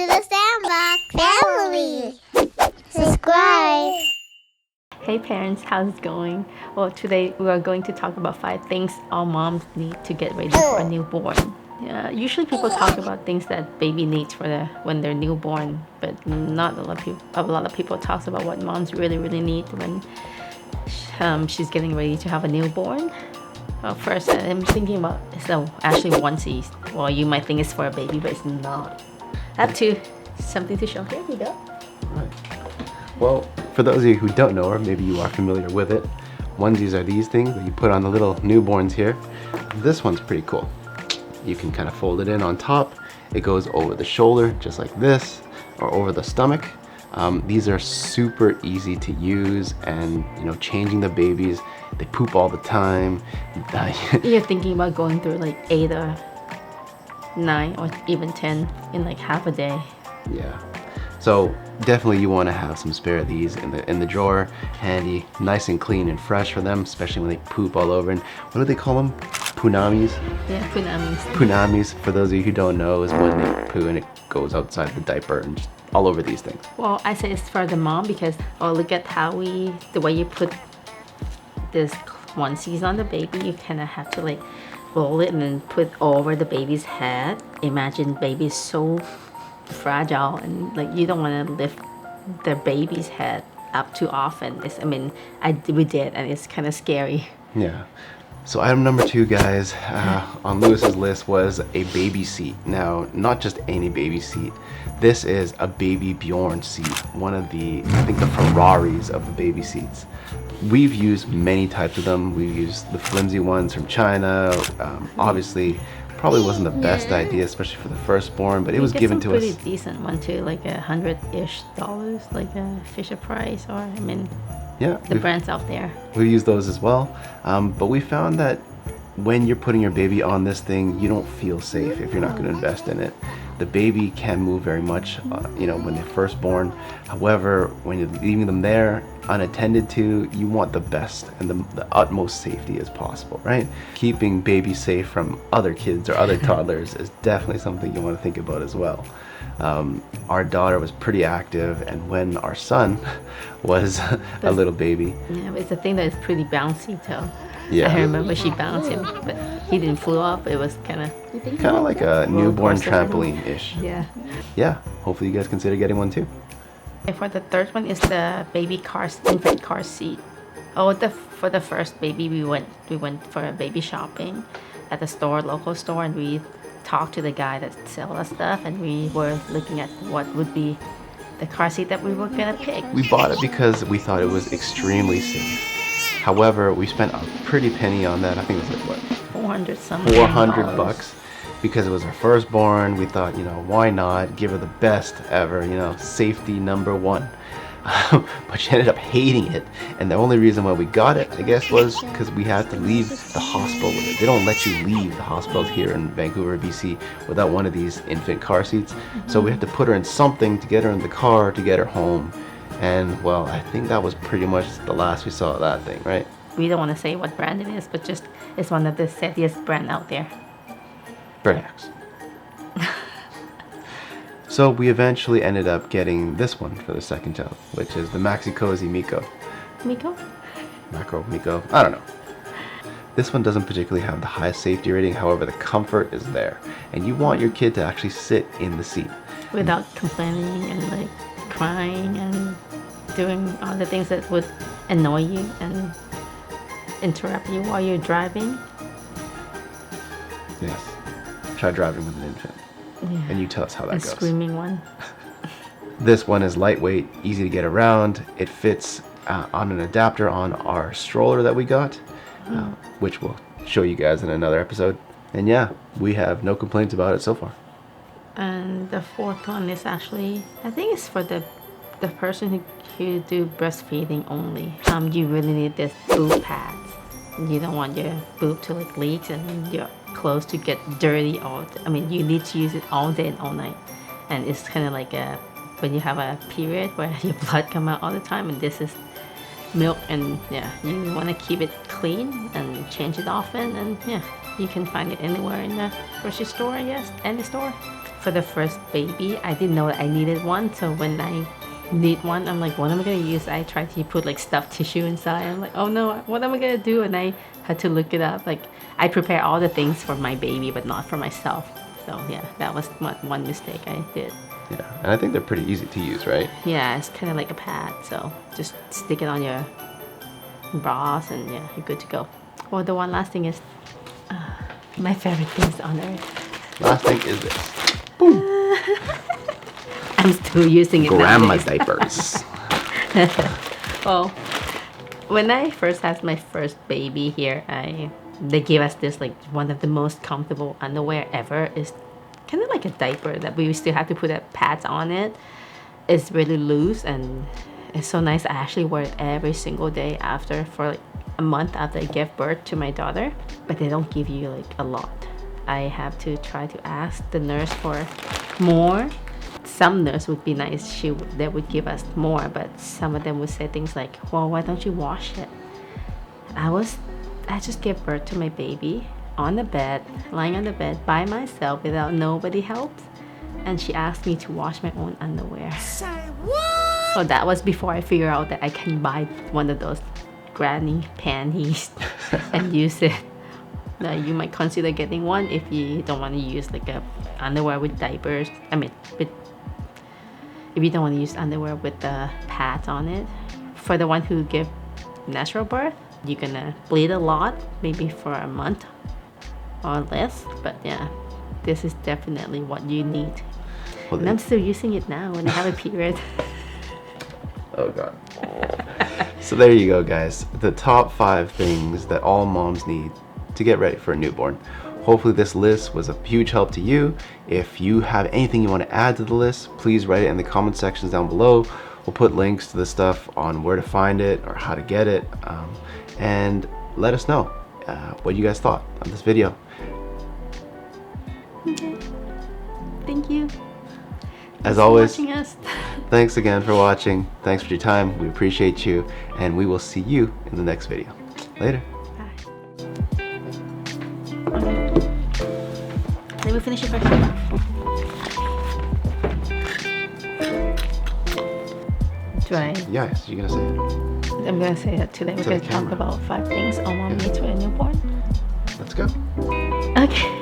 to the Sandbox family. Subscribe. Hey parents, how's it going? Well, today we are going to talk about 5 things all moms need to get ready for a newborn. Usually people talk about things that baby needs when they're newborn, but not a lot of people talks about what moms really need when she's getting ready to have a newborn. Well, first, I'm thinking about actually onesies. Well, you might think it's for a baby, but it's not. I have something to show. Here we go. Right. Well, for those of you who don't know, or maybe you are familiar with it, onesies are these things that you put on the little newborns here. This one's pretty cool. You can kind of fold it in on top. It goes over the shoulder, just like this, or over the stomach. These are super easy to use, and changing the babies, they poop all the time. You're thinking about going through like 8 or 9 or even 10 in like half a day. Yeah. So definitely you want to have some spare of these in the drawer, handy, nice and clean and fresh for them, especially when they poop all over. And what do they call them? Punamis? Yeah, punamis. Punamis, for those of you who don't know, is when they poo and it goes outside the diaper and just all over these things. Well, I say it's for the mom because, look at the way you put this onesies on the baby, you kind of have to like roll it and then put over the baby's head. Imagine baby's so fragile and like you don't want to lift the baby's head up too often. We did, and it's kind of scary. Yeah. So item number 2, guys, on Lewis's list was a baby seat. Now, not just any baby seat. This is a baby Bjorn seat, one of the Ferraris of the baby seats. We've used many types of them. We've used the flimsy ones from China. Obviously, probably wasn't the best idea, especially for the firstborn, but it was given to us. Pretty decent one too, like $100-ish, like a Fisher Price, or yeah, the brands out there. We use those as well, but we found that when you're putting your baby on this thing, you don't feel safe if you're not going to invest in it. The baby can move very much, when they're first born. However, when you're leaving them there unattended to, you want the best and the utmost safety as possible, right? Keeping babies safe from other kids or other toddlers is definitely something you want to think about as well. Our daughter was pretty active, and when our son was a little baby. Yeah, but it's a thing that is pretty bouncy too. Yeah. I remember she bounced him, but he didn't flew off. It was kind of like a newborn trampoline-ish. Yeah. Yeah, hopefully you guys consider getting one too. And for the third one is the infant car seat. For the first baby, we went for a baby shopping at the local store, and we talked to the guy that sells us stuff, and we were looking at what would be the car seat that we were gonna pick. We bought it because we thought it was extremely safe. However, we spent a pretty penny on that. I think it was like what? 400 something. $400 because it was her firstborn. We thought, why not give her the best ever? Safety number 1. But she ended up hating it, and the only reason why we got it, I guess, was because we had to leave the hospital with it. They don't let you leave the hospitals here in Vancouver, BC, without one of these infant car seats. So we had to put her in something to get her in the car to get her home. And well, I think that was pretty much the last we saw of that thing, right? We don't want to say what brand it is, but just it's one of the safest brand out there. Bernax. So we eventually ended up getting this one for the second child, which is the Maxi Cozy Miko. Miko? Miko, I don't know. This one doesn't particularly have the highest safety rating, however the comfort is there. And you want your kid to actually sit in the seat. Without complaining and like crying and doing all the things that would annoy you and interrupt you while you're driving. Yes. Try driving with an infant. Yeah. And you tell us how that goes. Screaming one. This one is lightweight, easy to get around. It fits on an adapter on our stroller that we got, which we'll show you guys in another episode. And yeah, we have no complaints about it so far. And the fourth one is actually, I think it's for the person who do breastfeeding only. You really need this boob pads. You don't want your boob to like leak and your clothes to get dirty you need to use it all day and all night. And it's kind of like when you have a period where your blood come out all the time, and this is milk, and yeah, you want to keep it clean and change it often, and yeah, you can find it anywhere in the grocery store, I guess, any store. for the first baby, I didn't know that I needed one. So when I need one, I'm like, what am I gonna use? I tried to put like stuffed tissue inside. I'm like, oh no, what am I gonna do? And I had to look it up. Like, I prepare all the things for my baby, but not for myself. So yeah, that was one mistake I did. Yeah, and I think they're pretty easy to use, right? Yeah, it's kind of like a pad. So just stick it on your bras, and yeah, you're good to go. Well, the one last thing is my favorite things on earth. Last thing is this. Boom. I'm still using it. Grandma nowadays. diapers. Well, when I first had my first baby here, they gave us this like one of the most comfortable underwear ever. It's kind of like a diaper that we still have to put pads on it. It's really loose and it's so nice. I actually wear it every single day after for like a month after I gave birth to my daughter. But they don't give you like a lot. I have to try to ask the nurse for more. Some nurse would be nice, they would give us more, but some of them would say things like, well, why don't you wash it? I just gave birth to my baby on the bed, lying on the bed by myself without nobody helps, and she asked me to wash my own underwear. Say what? So that was before I figured out that I can buy one of those granny panties and use it. Now you might consider getting one if you don't want to use like a underwear with diapers. If you don't want to use underwear with the pads on it. For the one who give natural birth, you're gonna bleed a lot, maybe for a month or less. But yeah, this is definitely what you need. Well, And I'm still using it now when I have a period. Oh god. So there you go, guys. The top 5 things that all moms need to get ready for a newborn. Hopefully this list was a huge help to you. If you have anything you want to add to the list, please write it in the comment sections down below. We'll put links to the stuff on where to find it or how to get it. And let us know what you guys thought of this video. Okay. Thank you. As always, Watching us. thanks again for watching. Thanks for your time. We appreciate you. And we will see you in the next video. Later. Let me finish it first. Right. Yes, you're gonna say it. I'm gonna say that today we're To gonna the talk camera. about 5 things all mom needs for a newborn. Let's go. Okay.